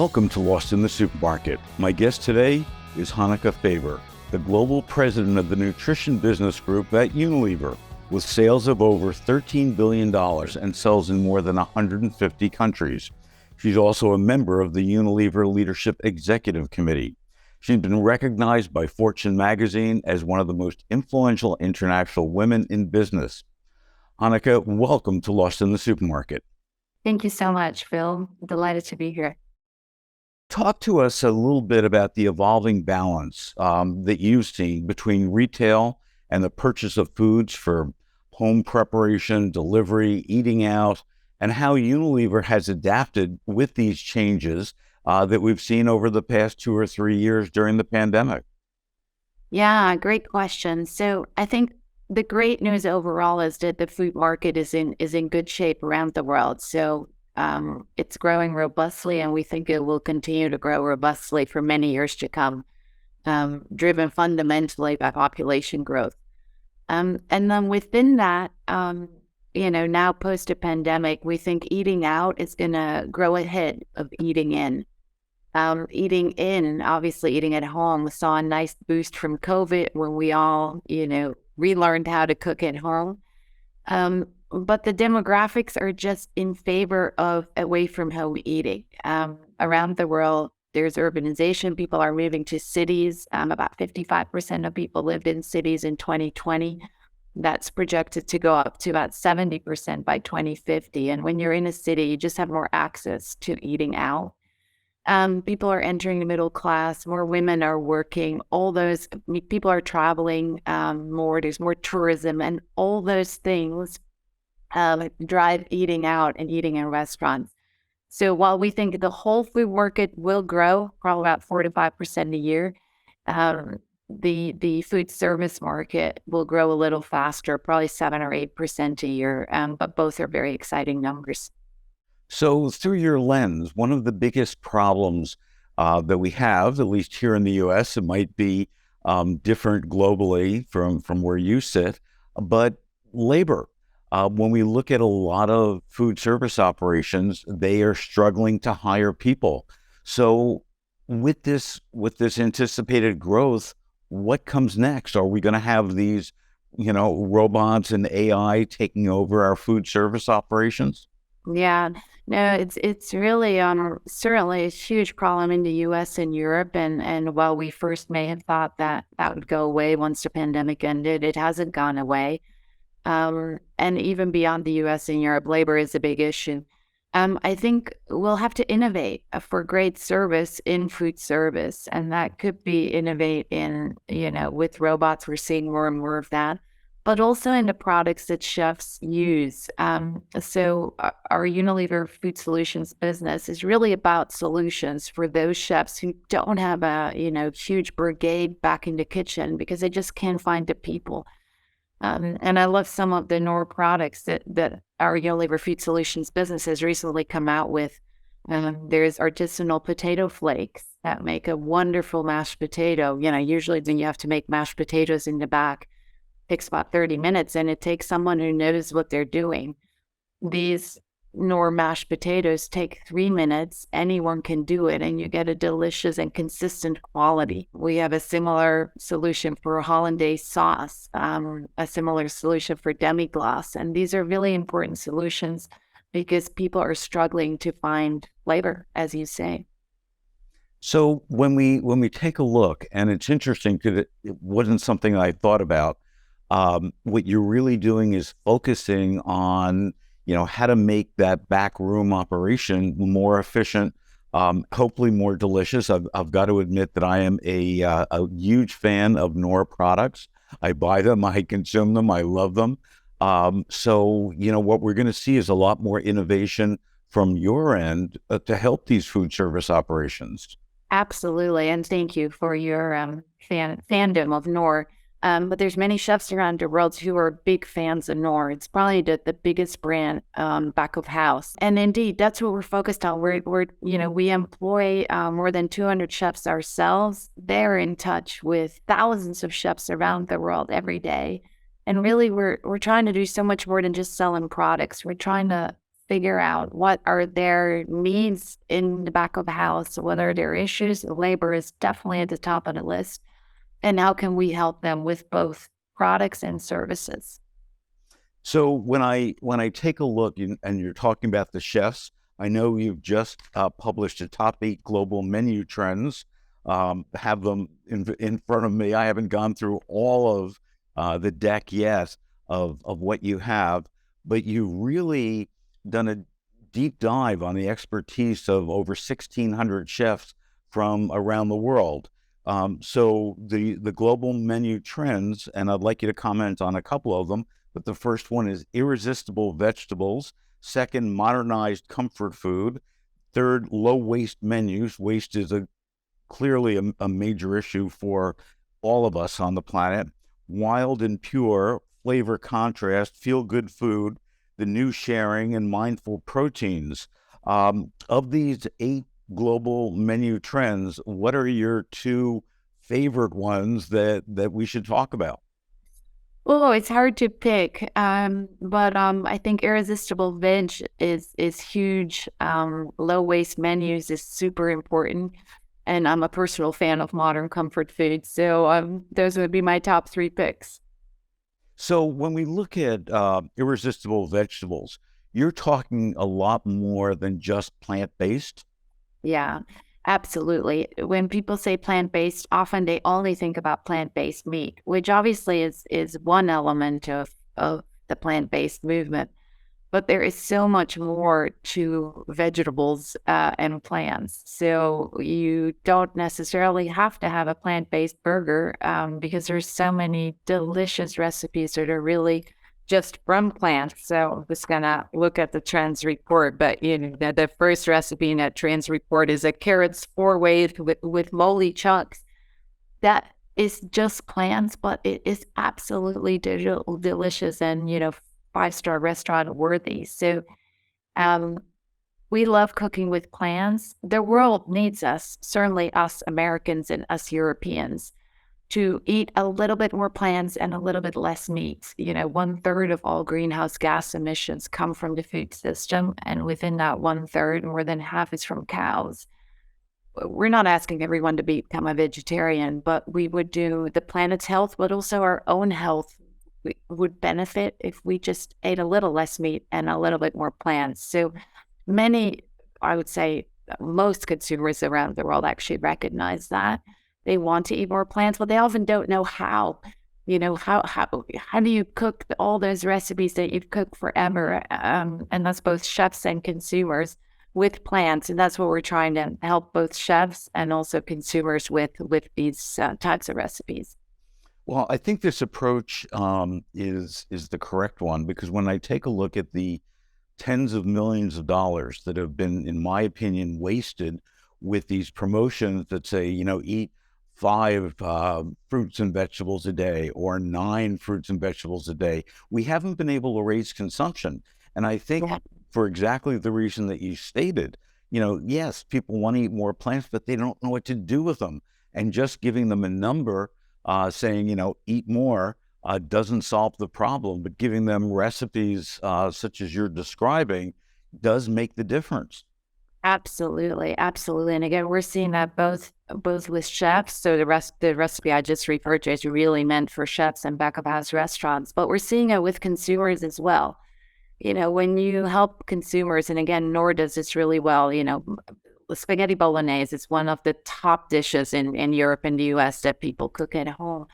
Welcome to Lost in the Supermarket. My guest today is Hanneke Faber, the Global President of the Nutrition Business Group at Unilever, with sales of over $13 billion and sells in more than 150 countries. She's also a member of the Unilever Leadership Executive Committee. She's been recognized by Fortune magazine as one of the most influential international women in business. Hanneke, welcome to Lost in the Supermarket. Thank you so much, Phil. Delighted to be here. Talk to us a little bit about the evolving balance that you've seen between retail and the purchase of foods for home preparation, delivery, eating out, and how Unilever has adapted with these changes that we've seen over the past 2 or 3 years during the pandemic. Yeah, great question. So I think the great news overall is that the food market is in good shape around the world. So it's growing robustly, and we think it will continue to grow robustly for many years to come, driven fundamentally by population growth. And then within that, now post a pandemic, we think eating out is going to grow ahead of eating in. Eating in, obviously eating at home, saw a nice boost from COVID when we all, relearned how to cook at home. But the demographics are just in favor of away from home eating. Around the world, there's urbanization. People are moving to cities. About 55% of people lived in cities in 2020. That's projected to go up to about 70% by 2050. And when you're in a city, you just have more access to eating out. People are entering the middle class. More women are working. All those people are traveling more. There's more tourism, and all those things drive eating out and eating in restaurants. So while we think the whole food market will grow probably about 4 to 5% a year, the food service market will grow a little faster, probably 7 or 8% a year. But both are very exciting numbers. So through your lens, one of the biggest problems that we have, at least here in the U.S., it might be different globally from where you sit, but labor. When we look at a lot of food service operations, they are struggling to hire people. So with this anticipated growth, what comes next? Are we going to have these, robots and AI taking over our food service operations? Yeah, no, it's really certainly a huge problem in the U.S. and Europe. And while we first may have thought that would go away once the pandemic ended, it hasn't gone away. And even beyond the U.S. and Europe, labor is a big issue. I think we'll have to innovate for great service in food service, and that could be innovate in, with robots. We're seeing more and more of that, but also in the products that chefs use. So our Unilever Food Solutions business is really about solutions for those chefs who don't have a, huge brigade back in the kitchen because they just can't find the people. And I love some of the Knorr products that our Unilever Food Solutions business has recently come out with. There's artisanal potato flakes that make a wonderful mashed potato. Usually when you have to make mashed potatoes in the back, it takes about 30 minutes, and it takes someone who knows what they're doing. These Knorr mashed potatoes take 3 minutes. Anyone can do it, and you get a delicious and consistent quality. We have a similar solution for hollandaise sauce, a similar solution for demi-glace, and these are really important solutions because people are struggling to find labor, as you say. So when we take a look, and it's interesting because it wasn't something I thought about, what you're really doing is focusing on how to make that backroom operation more efficient, hopefully more delicious. I've got to admit that I am a huge fan of Knorr products. I buy them, I consume them, I love them. So what we're going to see is a lot more innovation from your end to help these food service operations. Absolutely, and thank you for your fandom of Knorr. But there's many chefs around the world who are big fans of Knorr. It's probably the biggest brand back of house. And indeed, that's what we're focused on. We employ more than 200 chefs ourselves. They're in touch with thousands of chefs around the world every day. And really, we're trying to do so much more than just selling products. We're trying to figure out what are their needs in the back of the house, what are their issues. Labor is definitely at the top of the list. And how can we help them with both products and services? So when I take a look and you're talking about the chefs, I know you've just published a top 8 global menu trends. Have them in front of me. I haven't gone through all of the deck yet of what you have, but you've really done a deep dive on the expertise of over 1,600 chefs from around the world. So the global menu trends, and I'd like you to comment on a couple of them. But the first one is irresistible vegetables. Second, modernized comfort food. Third, low waste menus. Waste is clearly a major issue for all of us on the planet. Wild and pure, flavor contrast, feel good food, the new sharing, and mindful proteins. Of these 8 global menu trends, what are your 2 favorite ones that we should talk about? Oh, it's hard to pick. But I think irresistible veg is huge. Low waste menus is super important. And I'm a personal fan of modern comfort food. So those would be my top 3 picks. So when we look at irresistible vegetables, you're talking a lot more than just plant-based. Yeah, absolutely. When people say plant-based, often they only think about plant-based meat, which obviously is one element of the plant-based movement. But there is so much more to vegetables and plants. So you don't necessarily have to have a plant-based burger because there's so many delicious recipes that are really just from plants. So I'm just gonna look at the trends report, but the first recipe in that trends report is a carrots four-way with moly chunks. That is just plants, but it is absolutely delicious and 5-star restaurant worthy. So um, we love cooking with plants. The world needs us, certainly us Americans and us Europeans, to eat a little bit more plants and a little bit less meat. 1/3 of all greenhouse gas emissions come from the food system, and within that 1/3, more than half is from cows. We're not asking everyone to become a vegetarian, but we would do the planet's health, but also our own health would benefit if we just ate a little less meat and a little bit more plants. So many, I would say, most consumers around the world actually recognize that they want to eat more plants, but they often don't know how. How do you cook all those recipes that you've cooked forever? And that's both chefs and consumers with plants, and that's what we're trying to help both chefs and also consumers with these types of recipes. Well, I think this approach is the correct one because when I take a look at the tens of millions of dollars that have been, in my opinion, wasted with these promotions that say, eat 5 fruits and vegetables a day or 9 fruits and vegetables a day, we haven't been able to raise consumption. And I think Yeah. for exactly the reason that you stated, yes, people want to eat more plants, but they don't know what to do with them. And just giving them a number saying, eat more doesn't solve the problem, but giving them recipes such as you're describing does make the difference. Absolutely, absolutely. And again, we're seeing that both with chefs. So the recipe I just referred to is really meant for chefs and back of house restaurants, but we're seeing it with consumers as well. When you help consumers, and again, Nor does this really well, spaghetti bolognese is one of the top dishes in Europe and the US that people cook at home.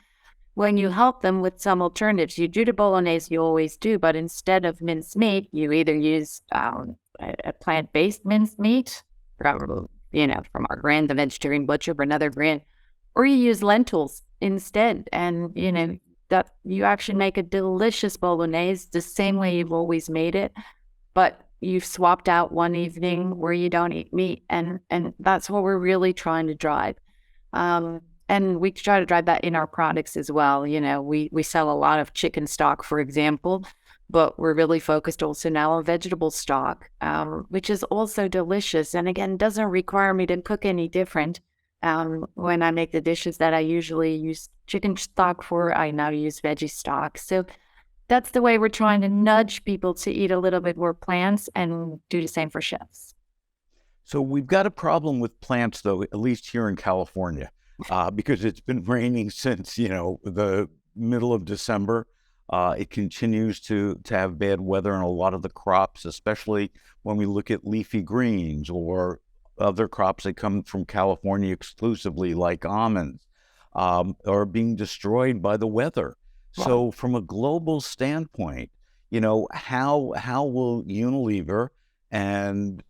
When you help them with some alternatives, you do the bolognese you always do, but instead of minced meat, you either use a plant-based minced meat from our brand, the vegetarian butcher, or another brand, or you use lentils instead. And, that you actually make a delicious bolognese the same way you've always made it, but you've swapped out one evening where you don't eat meat. And that's what we're really trying to drive. And we try to drive that in our products as well. We sell a lot of chicken stock, for example, but we're really focused also now on vegetable stock, which is also delicious. And again, doesn't require me to cook any different. When I make the dishes that I usually use chicken stock for, I now use veggie stock. So that's the way we're trying to nudge people to eat a little bit more plants and do the same for chefs. So we've got a problem with plants, though, at least here in California, because it's been raining since, the middle of December. It continues to have bad weather in a lot of the crops, especially when we look at leafy greens or other crops that come from California exclusively, like almonds, are being destroyed by the weather. Wow. So from a global standpoint, how will Unilever and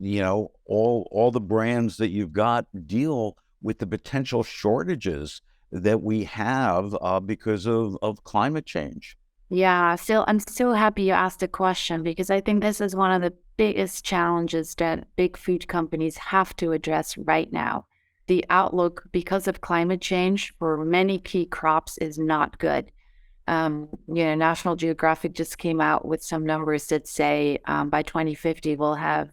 all the brands that you've got deal with the potential shortages that we have because of climate change? Yeah, so I'm so happy you asked the question because I think this is one of the biggest challenges that big food companies have to address right now. The outlook because of climate change for many key crops is not good. National Geographic just came out with some numbers that say by 2050 we'll have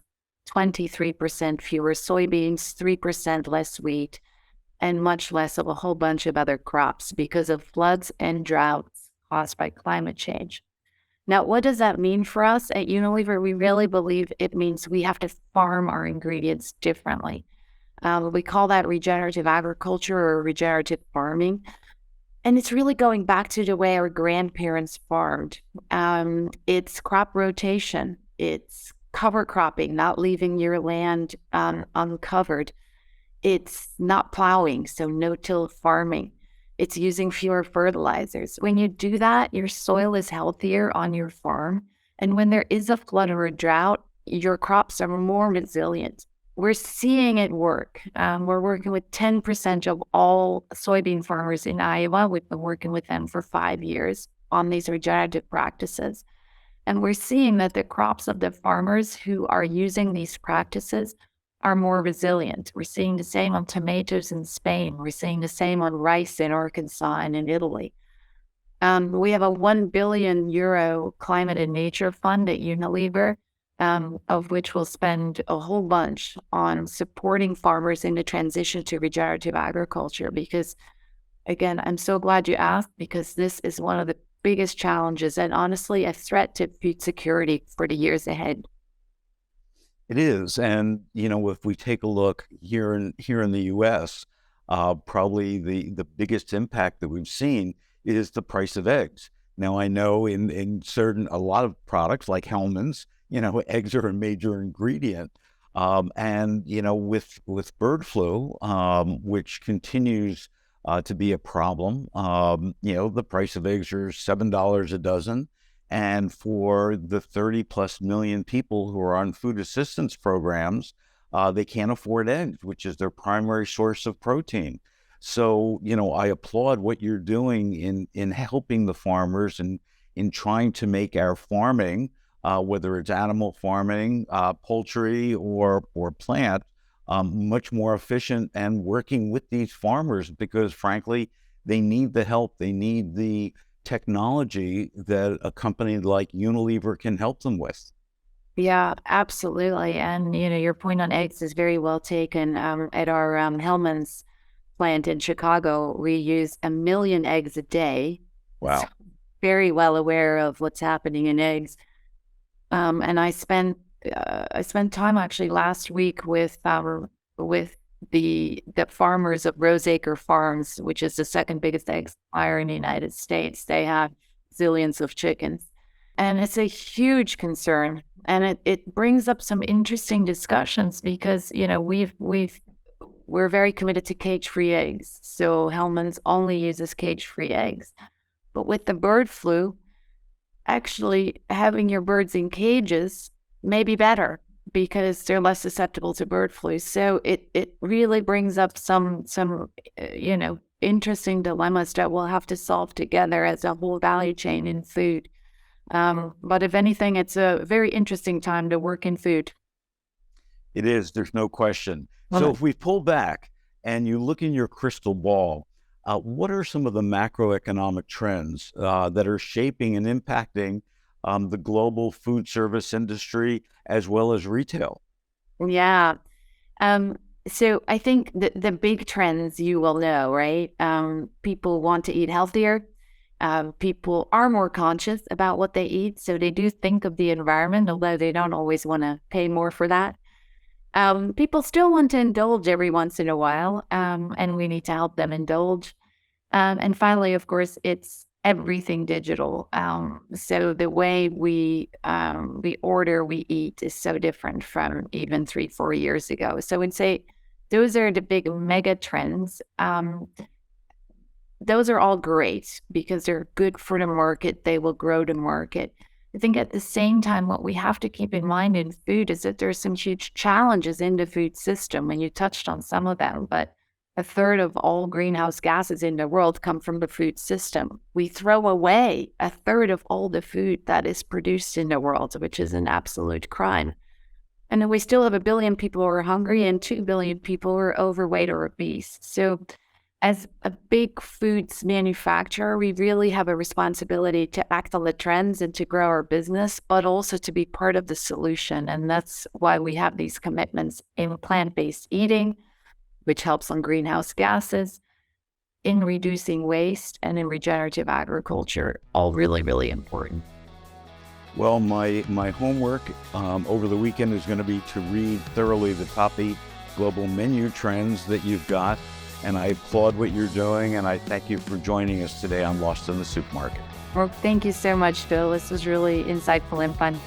23% fewer soybeans, 3% less wheat, and much less of a whole bunch of other crops because of floods and droughts caused by climate change. Now, what does that mean for us at Unilever? We really believe it means we have to farm our ingredients differently. We call that regenerative agriculture or regenerative farming. And it's really going back to the way our grandparents farmed. It's crop rotation. It's cover cropping, not leaving your land uncovered. It's not plowing, so no-till farming. It's using fewer fertilizers. When you do that, your soil is healthier on your farm. And when there is a flood or a drought, your crops are more resilient. We're seeing it work. We're working with 10% of all soybean farmers in Iowa. We've been working with them for 5 years on these regenerative practices. And we're seeing that the crops of the farmers who are using these practices are more resilient. We're seeing the same on tomatoes in Spain. We're seeing the same on rice in Arkansas and in Italy. We have a €1 billion climate and nature fund at Unilever, of which we'll spend a whole bunch on supporting farmers in the transition to regenerative agriculture. Because, again, I'm so glad you asked, because this is one of the biggest challenges and honestly a threat to food security for the years ahead. It is, and if we take a look here in the U.S., probably the biggest impact that we've seen is the price of eggs. Now, I know in a lot of products like Hellmann's, eggs are a major ingredient, and with bird flu, which continues to be a problem. The price of eggs are $7 a dozen. And for the 30 plus million people who are on food assistance programs, they can't afford eggs, which is their primary source of protein. So, I applaud what you're doing in helping the farmers and in trying to make our farming, whether it's animal farming, poultry, or plant, much more efficient, and working with these farmers because, frankly, they need the help. They need the technology that a company like Unilever can help them with. Yeah, absolutely. And, your point on eggs is very well taken. At our Hellman's plant in Chicago, we use 1 million eggs a day. So Wow. very well aware of what's happening in eggs. And I spent time actually last week with the farmers of Roseacre Farms, which is the second biggest egg supplier in the United States. They have zillions of chickens, and it's a huge concern. And it brings up some interesting discussions because we're very committed to cage-free eggs. So Hellmann's only uses cage-free eggs, but with the bird flu, actually having your birds in cages may be better because they're less susceptible to bird flu. So it really brings up some interesting dilemmas that we'll have to solve together as a whole value chain in food. But if anything, it's a very interesting time to work in food. It is, there's no question. So Well, if we pull back and you look in your crystal ball, what are some of the macroeconomic trends that are shaping and impacting the global food service industry as well as retail? yeah. So I think the big trends you will know, right? People want to eat healthier. People are more conscious about what they eat, so they do think of the environment, although they don't always want to pay more for that. People still want to indulge every once in a while, and we need to help them indulge. And finally, of course, it's everything digital. So the way we order, we eat is so different from even 3-4 years ago. So I'd say those are the big mega trends. Those are all great because they're good for the market. They will grow the market. I think at the same time, what we have to keep in mind in food is that there's some huge challenges in the food system, and you touched on some of them, but a third of all greenhouse gases in the world come from the food system. We throw away a third of all the food that is produced in the world, which is an absolute crime. And then we still have 1 billion people who are hungry and 2 billion people who are overweight or obese. So as a big foods manufacturer, we really have a responsibility to act on the trends and to grow our business, but also to be part of the solution. And that's why we have these commitments in plant-based eating, which helps on greenhouse gases, in reducing waste, and in regenerative agriculture, all really, really important. Well, my homework over the weekend is going to be to read thoroughly the top 8 global menu trends that you've got. And I applaud what you're doing, and I thank you for joining us today on Lost in the Supermarket. Well, thank you so much, Phil. This was really insightful and fun.